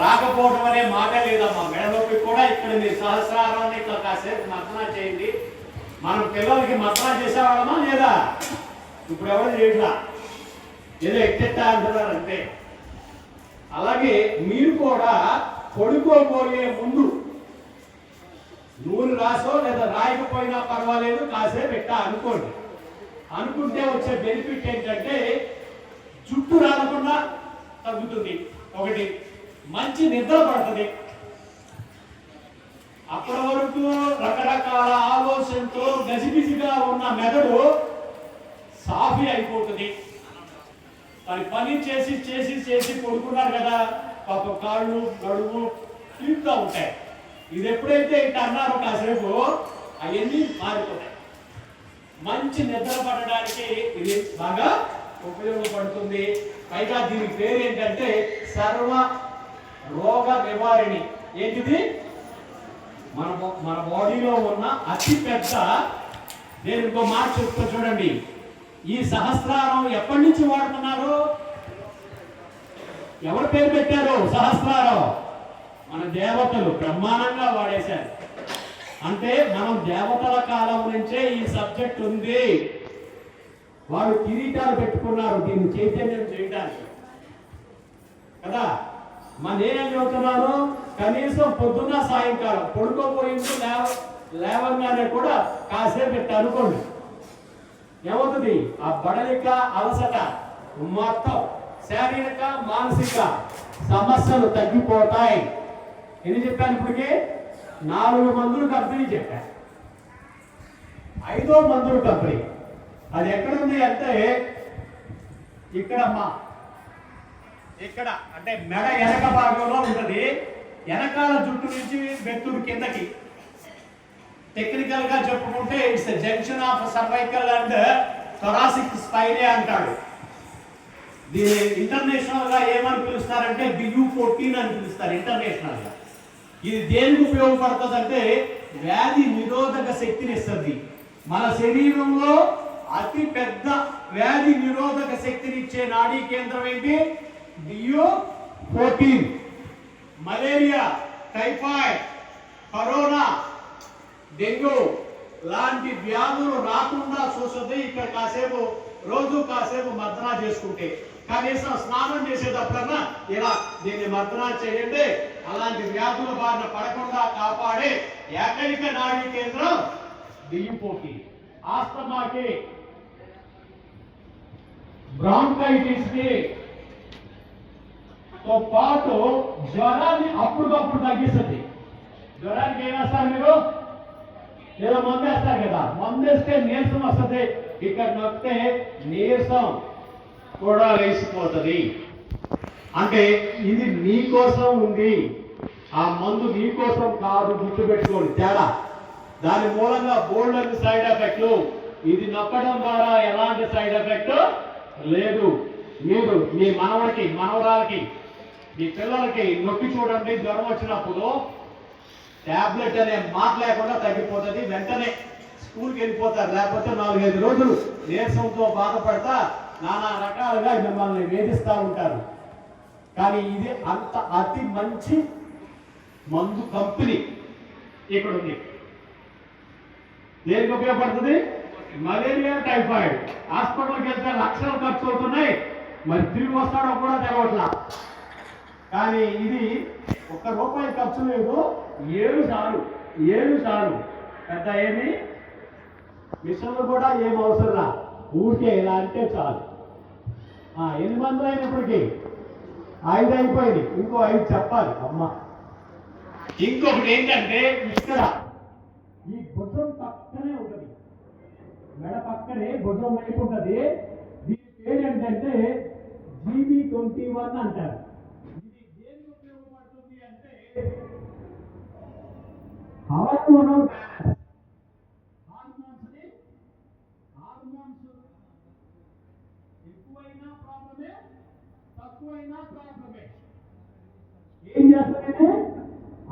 రాకపోవడం అనే మాట లేదమ్మా. మెడలోకి కూడా ఇక్కడ మీరు సహస్రారాన్ని ఇట్లా కాసేపు మర్దన చేయండి. మనం పిల్లలకి మర్దన చేసేవాళ్ళమా లేదా? ఇప్పుడు ఎవరు చేయట్లా, ఏదో ఎట్టెట్టా అంటున్నారు అంతే. అలాగే మీరు కూడా పడుకోబోయే ముందు నూనె రాసో లేదా రాయకపోయినా పర్వాలేదు, కాసేపు ఎట్టా అనుకోండి. అనుకుంటే వచ్చే బెనిఫిట్ ఏంటంటే జుట్టు రాలకుండా తగ్గుతుంది. ఒకటి, మంచి నిద్ర పడుతుంది. అప్పటి వరకు రకరకాల ఆలోచనతో గజిబిజిగా ఉన్న మెదడు సాఫీ అయిపోతుంది. మరి పని చేసి చేసి చేసి పడుకున్నారు కదా, పాప కాళ్ళు నడుము తీరుగా ఉంటాయి. ఇది ఎప్పుడైతే ఇట్లా అన్నారో కాసేపు అవన్నీ మారిపోతాయి. మంచి నిద్ర పడడానికి ఇది బాగా ఉపయోగపడుతుంది. పైగా దీని పేరు ఏంటంటే సర్వ రోగ నివారిణి. ఏంటిది? మన బాడీలో ఉన్న అతి పెద్ద, నేను ఇంకో మాట చెప్తా చూడండి. ఈ సహస్రారం ఎప్పటి నుంచి వాడుతున్నారు? ఎవరు పేరు పెట్టారు సహస్రారం? మన దేవతలు బ్రహ్మాండంగా వాడేశారు. అంటే మనం దేవతల కాలం నుంచే ఈ సబ్జెక్ట్ ఉంది. వాడు కిరీటాలు పెట్టుకున్నారు దీన్ని చైతన్యం చేయడానికి కదా. మన ఏం చదువుతున్నారు? కనీసం పొద్దున్న సాయంకాలం పడుకోపోయింది లేవంగానే కూడా కాసేపు ఇట్ట అనుకోండి, ఏమవుతుంది? ఆ బడలిక, అలసట, మొత్తం శారీరక మానసిక సమస్యలు తగ్గిపోతాయి. ఎన్ని చెప్పాను ఇప్పటికి? 4 మందులు కంపెనీ చెప్పాను. 5వ మందులు కంపెనీ అది ఎక్కడుంది అంటే ఇక్కడ అంటే మెడ వెనక భాగంలో ఉంటుంది. వెనకాల జుట్టు నుంచి బెత్తుడు కిందకి. టెక్నికల్ గా చెప్పుకుంటే it's junction of cervical and thoracic స్పైనే అంటాడు. దీని ఇంటర్నేషనల్ గా ఏమని పిలుస్తారంటే BU14 అని పిలుస్తారు ఇంటర్నేషనల్ గా. ఇది దేనికి ఉపయోగపడుతుంది అంటే వ్యాధి నిరోధక శక్తిని ఇస్తుంది. మన శరీరంలో అతి పెద్ద వ్యాధి నిరోధక శక్తిని ఇచ్చే నాడీ కేంద్రం ఏంటి? BU14. Malaria, typhoid, corona, dengue లాంటి వ్యాధులు రాకుండా చూస్తుంది. ఇక్కడ కాసేపు రోజు కాసేపు మర్దనా చేసుకుంటే, కనీసం స్నానం చేసేటప్పుడన్నా ఇలా దీన్ని మర్దనా చేయండి. అలాంటి వ్యాధుల బారిన పడకుండా కాపాడే ఏకైక నాడీ కేంద్రం BU14. ఆస్తమాకి, బ్రాంకైటిస్ కి తో పాటు జ్వరాన్ని అప్పటికప్పుడు తగ్గిస్తుంది. జ్వరానికి ఏం వేస్తారు మీరు? ఏదో మందు వేస్తారు కదా, మందు వేస్తే నీరసం వస్తుంది. ఇక్కడ నొక్కితే నీరసం కూడా వేసిపోతుంది. అంటే ఇది నీకోసం ఉంది, ఆ మందు నీకోసం కాదు. గుర్తుపెట్టుకోండి తేడా. దాని మూలంగా బోల్డ్ సైడ్ ఎఫెక్ట్లు. ఇది నొక్కడం ద్వారా ఎలాంటి సైడ్ ఎఫెక్ట్ లేదు. మీరు మీ మనవడికి, మనవరాలకి, మీ పిల్లలకి నొక్కి చూడండి. జ్వరం వచ్చినప్పుడు టాబ్లెట్ అనే మాట లేకుండా తగ్గిపోతుంది. వెంటనే స్కూల్కి వెళ్ళిపోతారు. లేకపోతే 4-5 రోజులు నీరసంతో బాధపడతా నానా రకాలుగా మిమ్మల్ని వేధిస్తూ ఉంటారు. కానీ ఇది అంత అతి మంచి మందు కంపెనీ ఇక్కడ ఉంది. దేనికి ఉపయోగపడుతుంది? Malaria, typhoid. హాస్పిటల్కి వెళ్తే లక్షలు ఖర్చు అవుతున్నాయి. మరి తిరిగి వస్తాడో కూడా తెలవట్లా. కానీ ఇది ₹1 ఖర్చు లేదు. 7 చాలు. పెద్ద ఏమి మిషన్లు కూడా ఏం అవసరంలా, ఊరికే ఇలా అంటే చాలు. 8 మందులు అయినప్పటికీ 5 అయిపోయింది. ఇంకో 5 చెప్పాలి అమ్మ. ఇంకొకటి ఏంటంటే ఇక్కడ ఈ భుజం పక్కనే ఉంటుంది, మెడ పక్కనే భుజం వైపు ఉంటుంది. దీని పేరు ఏంటంటే GB21 అంటారు. ఇది దేనికి ఉపయోగపడుతుంది అంటే హార్మోన్స్ ఎక్కువైనా ప్రాబ్లమే, తక్కువైనా ప్రాబ్లమే. ఏం చేస్తారంటే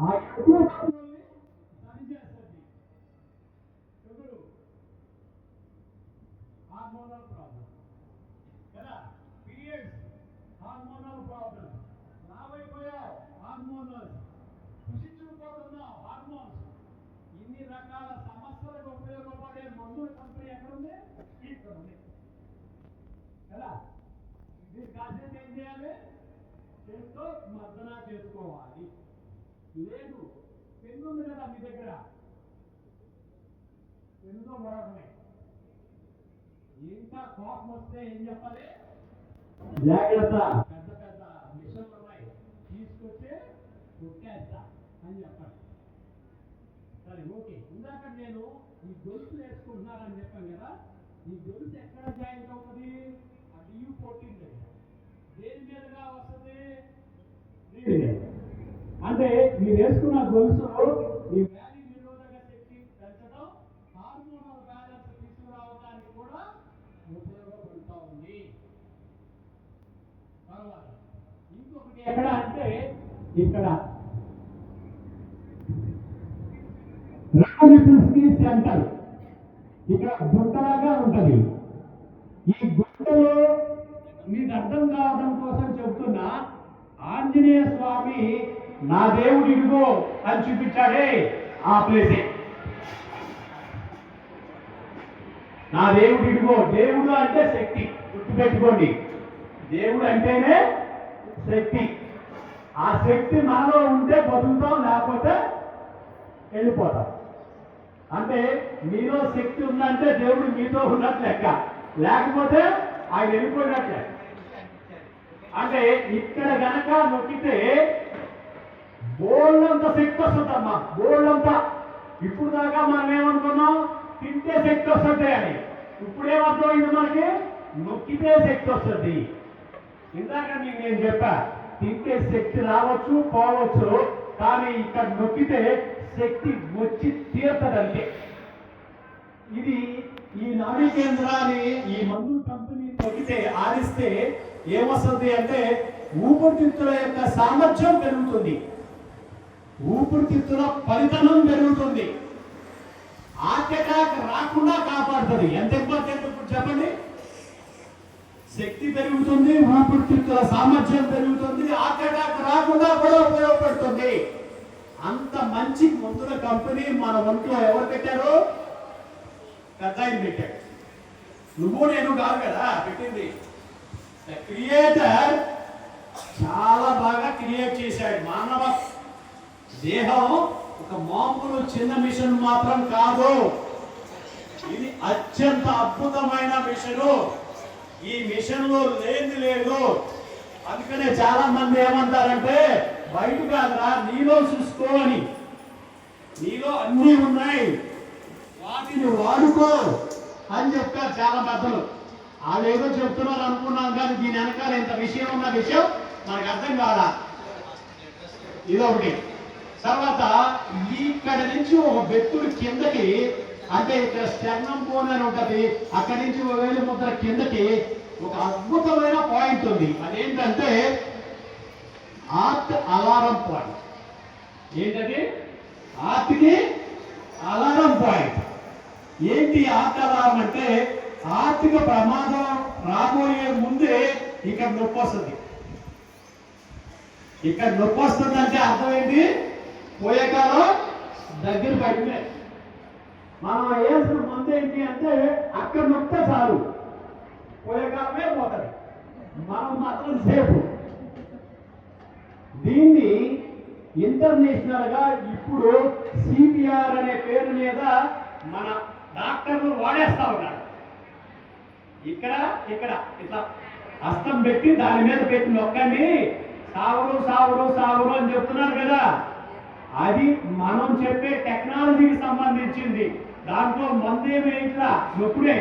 ఆ ఎక్కువ ప్రాబ్లమ్ని సరి చేస్తుంది. షుగరు హార్మోనల్ ప్రాబ్లం కదా, పీరియడ్స్ హార్మోనల్ ప్రాబ్లం, లావైపోయావు హార్మోనల్, కుషించుకుపోతున్నావు హార్మోన్స్. ఇన్ని రకాల సమస్యలకు ఉపయోగపడే మందుల కంపెనీ ఎక్కడుంది? ఇక్కడ ఉంది కదా. ఇది కాసేపు ఏం చేయాలి? చేతితో మర్దన చేసుకోవాలి. లేదు, పెన్ను ఉంది కదా మీ దగ్గర, పెన్నుతో మరొకనే. ఇంకా కోపం వస్తే ఏం చెప్పాలి? జాగ్రత్త, పెద్ద పెద్ద మిషన్లు ఉన్నాయి, తీసుకొచ్చి కుట్టేస్తా అని చెప్పండి. సరే, ఓకే. ఇందాక నేను ఈ గొలుసు వేసుకుంటున్నారని చెప్పాను కదా. ఈ గొలుసు ఎక్కడ జాయిన్ అవుతుంది? ఆ BU14 దగ్గర. దేని మీదుగా వస్తుంది? అంటే మీరు వేసుకున్న గొలుసు ఈ వ్యాధి నిరోధక శక్తి పెంచడం, హార్మోనల్ బ్యాలెన్స్ తీసుకురావడానికి కూడా ఉపయోగపడుతూ ఉంది. తర్వాత ఇంకొకటి ఎక్కడ అంటే ఇక్కడ సెంటర్, ఇక్కడ గుంటలాగా ఉంటుంది. ఈ గుంటలో మీకు అర్థం కావడం కోసం చెప్తున్నా, ఆంజనేయ స్వామి నా దేవుడు ఇదిగో అని చూపించాడే ఆ ప్లేసే. నా దేవుడు ఇదిగో. దేవుడు అంటే శక్తి, గుర్తుపెట్టుకోండి. దేవుడు అంటేనే శక్తి. ఆ శక్తి మనలో ఉంటే బతుకుతాం, లేకపోతే వెళ్ళిపోతాం. అంటే మీలో శక్తి ఉందంటే దేవుడు మీతో ఉన్నట్లు లెక్క, లేకపోతే ఆయన వెళ్ళిపోయినట్లే. అంటే ఇక్కడ గనక నొక్కితే బోళ్ళంత శక్తి వస్తుందమ్మా, బోళ్ళంతా. ఇప్పుడు దాకా మనం ఏమనుకున్నాం, తింటే శక్తి వస్తుంది అని. ఇప్పుడేమర్థమైంది మనకి, నొక్కితే శక్తి వస్తుంది. ఇందాక మీకు నేను చెప్పా, తింటే శక్తి రావచ్చు పోవచ్చు, కానీ ఇక్కడ నొక్కితే శక్తి వచ్చి తీరుతుందంటే. ఇది ఈ నాడీ కేంద్రాన్ని ఈ మందుల కంపెనీ నొక్కితే ఆడిస్తే ఏమొస్తుంది అంటే ఊపిరితిత్తుల యొక్క సామర్థ్యం పెరుగుతుంది, ఊపిరితిత్తుల ఫలితనం పెరుగుతుంది, హార్ట్ అటాక్ రాకుండా కాపాడుతుంది. ఎంత ఇంపార్టెంట్ ఇప్పుడు చెప్పండి. శక్తి పెరుగుతుంది, ఊపిరితిత్తుల సామర్థ్యం పెరుగుతుంది, హార్ట్ అటాక్ రాకుండా కూడా ఉపయోగపడుతుంది. అంత మంచి మందుల కంపెనీ మన ఒంట్లో ఎవరు పెట్టారు? పెద్ద ఆయన పెట్టాడు. నువ్వు నేను కాదు కదా పెట్టింది, క్రియేటర్ చాలా బాగా క్రియేట్ చేశాడు. మానవ దేహం ఒక మామూలు చిన్న మిషన్ మాత్రం కాదు, ఇది అత్యంత అద్భుతమైన మిషను. ఈ మిషన్ లో లేని లేదు. అందుకనే చాలా మంది ఏమంటారంటే బయట కాదురా నీలో చూసుకో అని. నీలో అన్నీ ఉన్నాయి, వాటిని వాడుకో అని చెప్తారు చాలా పెద్దలు. వాళ్ళు ఏదో చెప్తున్నారు అనుకున్నాం, కానీ దీని వెనకాల ఇంత విషయం ఉన్న విషయం మనకు అర్థం కాదా. ఇదొకటి. తర్వాత ఇక్కడ నుంచి ఒక వ్యక్తుడి కిందకి, అంటే ఇక్కడ స్టెర్నం బోన్ అని ఉంటది, అక్కడి నుంచి వేలు ముద్ర కిందకి ఒక అద్భుతమైన పాయింట్ ఉంది. అదేంటంటే హార్ట్ అలారం పాయింట్. ఏంటది? హార్ట్కి అలారం పాయింట్. ఏంటి హార్ట్ అలారం అంటే, హార్ట్కి ప్రమాదం రాబోయే ముందే ఇక్కడ నొప్పి వస్తుంది. ఇక్కడ నొప్పి వస్తుంది అంటే అర్థం ఏంటి? పోయే కాలం దగ్గర పడితే మనం వేసిన మందు ఏంటి అంటే అక్కడ నొప్పితే చాలు, పోయే కాలమే పోతుంది, మనం మాత్రం సేఫ్. దీన్ని ఇంటర్నేషనల్ గా ఇప్పుడు సిపిఆర్ అనే పేరు మీద మన డాక్టర్లు వాడేస్తా ఉన్నారు. ఇక్కడ ఇక్కడ ఇట్లా హస్తం పెట్టి దాని మీద పెట్టి నొక్కండి, సావురు సావురు సావురు అని చెప్తున్నారు కదా. అది మనం చెప్పే టెక్నాలజీకి సంబంధించింది. దాంట్లో మందేమి ఇట్లా నొప్పుడే.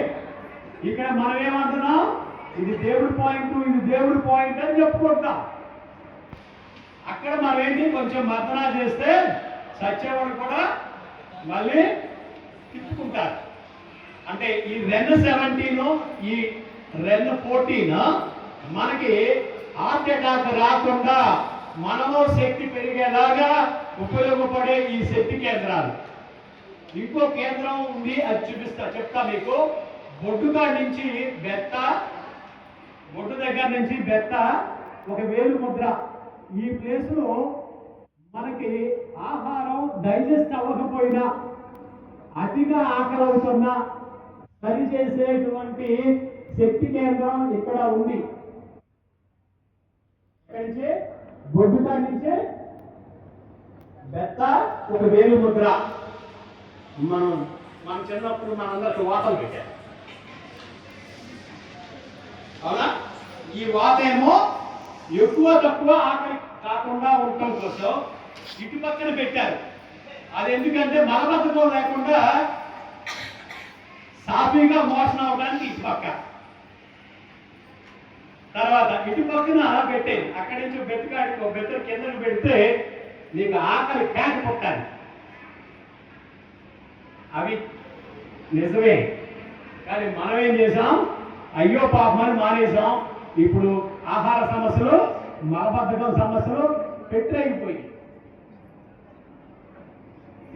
ఇక్కడ మనం ఏమంటున్నాం, ఇది దేవుడి పాయింట్, ఇది దేవుడి పాయింట్ అని చెప్పుకుంటాం. అక్కడ మనం ఏంటి, కొంచెం మర్దన చేస్తే సచ్చేవాడు కూడా మళ్ళీ తిప్పుకుంటారు. అంటే ఈ రెన్ 17 ఈ రెన్ 14 మనకి హార్ట్ అటాక్ రాకుండా మనలో శక్తి పెరిగేలాగా ఉపయోగపడే ఈ శక్తి కేంద్రాలు. ఇంకో కేంద్రం ఉంది, అది చెప్తా మీకు. బొడ్డుగా నుంచి బెత్త, బొడ్డు దగ్గర నుంచి బెత్త ఒక వేలు ముద్ర. ఈ ప్లేస్ లో మనకి ఆహారం డైజెస్ట్ అవ్వకపోయినా, అతిగా ఆకలి అవుతున్నా సరిచేసేటువంటి శక్తి కేంద్రం ఇక్కడ ఉంది. ఇక్కడి నుంచి బొడ్డుగా నుంచే బెత్త ఒక వేలు ముద్ర. మన చిన్నప్పుడు మనందరికి వాతలు పెట్టారు, అవునా? ఈ వాత ఏమో ఎక్కువ తక్కువ ఆకలి కాకుండా ఉండటం కోసం ఇటు పక్కన పెట్టారు. అది ఎందుకంటే మలబద్ధకం లేకుండా సాఫీగా మోషన్ అవడానికి ఇటు పక్క. తర్వాత ఇటు పక్కన పెట్టేది, అక్కడి నుంచి బెత్తకాడికి బెత్తరు కిందకు పెడితే నీకు ఆకలి క్యాట్ పుట్టాలి. అవి నిజమే, కానీ మనం ఏం చేసాం, అయ్యో పాపమని మానేసాం. ఇప్పుడు ఆహార సమస్యలు, మలబద్ధకం సమస్యలు పెట్టయిపోయి.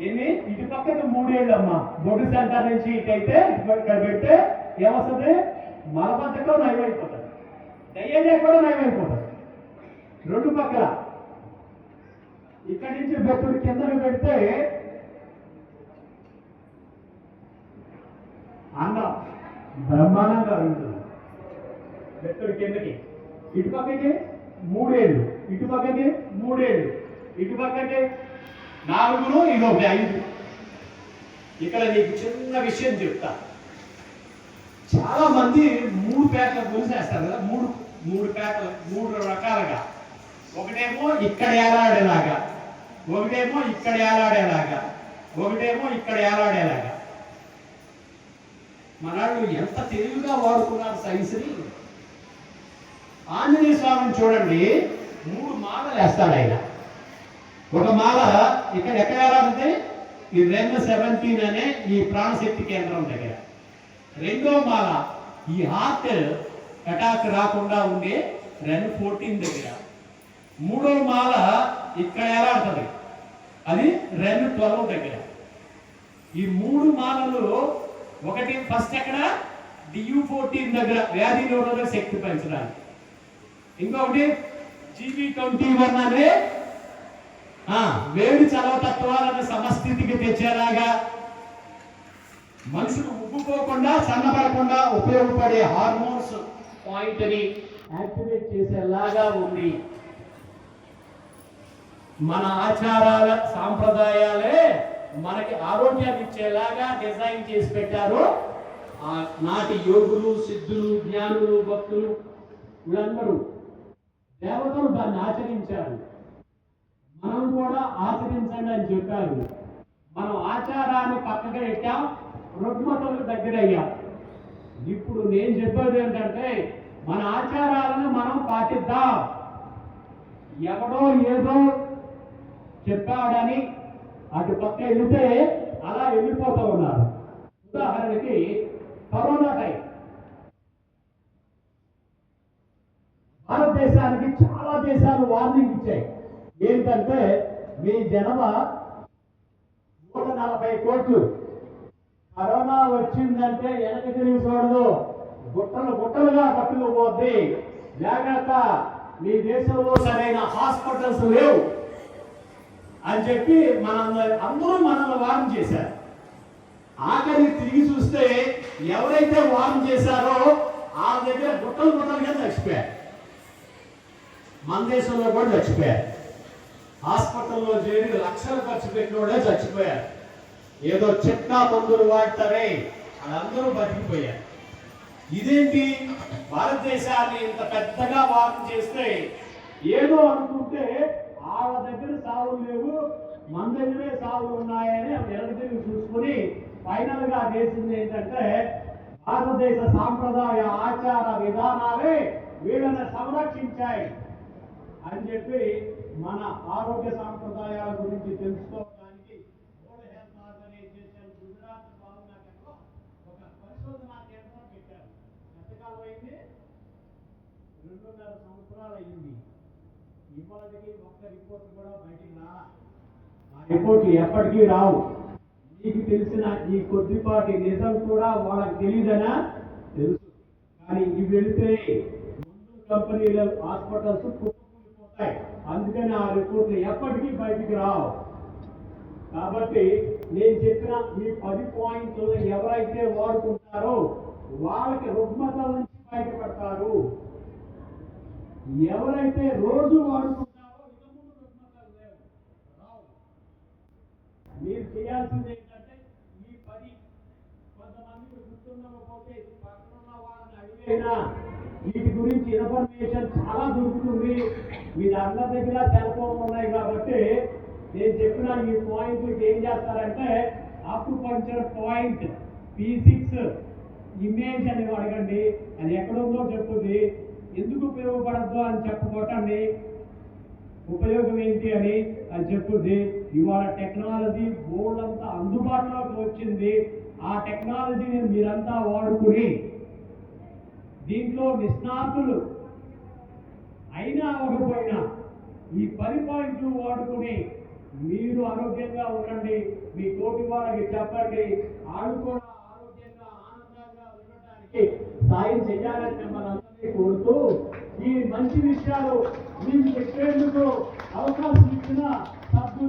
ఎన్ని ఇటు పక్కన 3 ఏళ్ళు అమ్మా. బొడ్డు సెంటర్ నుంచి ఇటైతే ఇక్కడ పెడితే ఏమొస్తుంది, మలబద్ధకం నయమైపోతుంది, డయేరియా కూడా నయమైపోతుంది. 2 పక్కల ఇక్కడి నుంచి బెట్టుడు కిందకు పెడితే అన్నం బ్రహ్మాండంగా ఉంటుంది. బెట్టుడు కిందకి, ఇటు పక్కకి 3 ఏళ్ళు, ఇటు పక్కకి 3 ఏళ్ళు, ఇటు పక్కకి 4, ఇదొకటి 5. ఇక్కడ నీకు చిన్న విషయం చెప్తా. చాలా మంది 3 పేటల గురించి వేస్తారు కదా, మూడు పేటలు 3 రకాలుగా. ఒకటేమో ఇక్కడ ఏలాడేలాగా, ఒకటేమో ఇక్కడ ఏలాడేలాగా, ఒకటేమో ఇక్కడ ఏలాడేలాగా. మనాళ్ళు ఎంత తెలివిగా వాడుకున్నారు సైన్స్ని. ఆంజనేయ స్వామిని చూడండి, 3 మాలలు వేస్తాడు ఆయన. ఒక మాల ఇక్కడ ఎక్కడ ఏలాడుతుంది? ఈ REN 17 అనే ఈ ప్రాణశక్తి కేంద్రం దగ్గర. రెండో మాల ఈ హార్ట్ అటాక్ రాకుండా ఉండే REN 14 దగ్గర. మూడో మాల ఇక్కడ ఏలాడుతుంది, అది REN 12 దగ్గర. ఈ 3 మాలలు ఒకటి ఫస్ట్ ఎక్కడ DU14 దగ్గర వ్యాధి నిరోధక శక్తి పెంచడానికి, ఇంకొకటి GB21 అనే వేడి చలవ తత్వాలను సమస్థితికి తెచ్చేలాగా, మనుషులు ఉబ్బుకోకుండా సన్నబడకుండా ఉపయోగపడే హార్మోన్స్ పాయింట్ ని యాక్టివేట్ చేసేలాగా ఉంది. మన ఆచారాల సాంప్రదాయాలే మనకి ఆరోగ్యాన్ని ఇచ్చేలాగా డిజైన్ చేసి పెట్టారు ఆ నాటి యోగులు, సిద్ధులు, జ్ఞానులు, భక్తులు. వీళ్ళందరూ దేవతలు దాన్ని ఆచరించారు, మనం కూడా ఆచరించండి అని చెప్పారు. మనం ఆచారాన్ని పక్కగా పెట్టాం, రుగ్మతలకు దగ్గర అయ్యాం. ఇప్పుడు నేను చెప్పేది ఏంటంటే మన ఆచారాలను మనం పాటిద్దాం. ఎవడో ఏదో చెప్పాడని అటు పక్క వెళితే అలా వెళ్ళిపోతూ ఉన్నారు. ఉదాహరణకి కరోనా టైం భారతదేశానికి చాలా దేశాలు వార్నింగ్ ఇచ్చాయి. ఏంటంటే మీ జనాభా 140 కోట్లు, కరోనా వచ్చిందంటే వెనక్కి తిరిగి చూడదు, గుట్టలు గుట్టలుగా పట్టుకుపోద్ది, జాగ్రత్త, మీ దేశంలో సరైన హాస్పిటల్స్ లేవు అని చెప్పి అందరూ మనల్ని వార్న్ చేశారు. ఆఖరికి తిరిగి చూస్తే ఎవరైతే వార్న్ చేశారో ఆ దగ్గర గుట్టలు గుట్టలుగా చచ్చిపోయారు. మన దేశంలో కూడా చచ్చిపోయారు. హాస్పిటల్లో చేరి లక్షలు ఖర్చు పెట్టినోడే చచ్చిపోయారు. ఏదో చిట్కా మందులు వాడతారే వాళ్ళందరూ బతికిపోయారు. ఇదేంటి, భారతదేశాన్ని ఇంత పెద్దగా వార్న్ చేస్తే ఏదో అనుకుంటే వాళ్ళ దగ్గర సావులు లేవు, మన దగ్గరే సావులు ఉన్నాయని వెనక్కి చూసుకుని ఫైనల్ గా చేసింది ఏంటంటే భారతదేశ సాంప్రదాయ ఆచార విధానాలే వీళ్ళని సంరక్షించాయి అని చెప్పి మన ఆరోగ్య సాంప్రదాయాల గురించి తెలుసుకోవడానికి వరల్డ్ హెల్త్ ఆర్గనైజేషన్ గుజరాత్ భావనగర్లో ఒక పరిశోధనా కేంద్రం పెట్టారు. ఎంతకాలం అయింది? 2.5 సంవత్సరాలు అయింది. ఇవాళకి ఒక్క రిపోర్ట్ కూడా బయటికి రాలా. ఆ రిపోర్ట్లు ఎప్పటికీ రావు. మీకు తెలిసిన ఈ కొద్దిపాటి నిజం కూడా వాళ్ళకి తెలియదనా? తెలుసు. కానీ ఇవి వెళితే మందు కంపెనీల హాస్పిటల్స్ కుప్పకూలిపోతాయి. అందుకని ఆ రిపోర్ట్లు ఎప్పటికీ బయటికి రావు. కాబట్టి నేను చెప్పిన ఈ 10 పాయింట్లు ఎవరైతే వాడుకుంటారో వాళ్ళకి రుగ్మతల నుంచి బయటపడతారు. ఎవరైతే రోజు వాడుకుంటారో ఇక ముందు రుగ్మతలు లేవు, రావు. మీరు చేయాల్సింది ఏంటంటే ఈ 10 కొంతమందికి గుర్తుండకపోతే పక్కన వాళ్ళని అడిగైనా వీటి గురించి ఇన్ఫర్మేషన్ చాలా దొరుకుతుంది. మీరు అందరి దగ్గర సెల్ ఫోన్ ఉన్నాయి కాబట్టి నేను చెప్పిన ఈ పాయింట్లకి ఏం చేస్తారంటే అక్యుపంక్చర్ పాయింట్ P6 ఇమేజ్ అని అడగండి, అది ఎక్కడుందో చెప్పుద్ది. ఎందుకు ఉపయోగపడద్దు అని చెప్పుకోవటండి, ఉపయోగం ఏంటి అని అది చెప్పుద్ది. ఇవాళ టెక్నాలజీ బోర్డు అంతా అందుబాటులోకి వచ్చింది. ఆ టెక్నాలజీని మీరంతా వాడుకుని దీంట్లో నిష్ణాతులు అయినా అవ్వకపోయినా ఈ 10 పాయింట్లు వాడుకుని మీరు ఆరోగ్యంగా ఉండండి. మీ తోటి వాళ్ళకి చెప్పండి, వాళ్ళు కూడా ఆరోగ్యంగా ఆనందంగా ఉండటానికి సాయం చేయాలని మిమ్మల్ని అందరినీ కోరుతూ ఈ మంచి విషయాలు మీకు చెప్పేందుకు అవకాశం ఇచ్చిన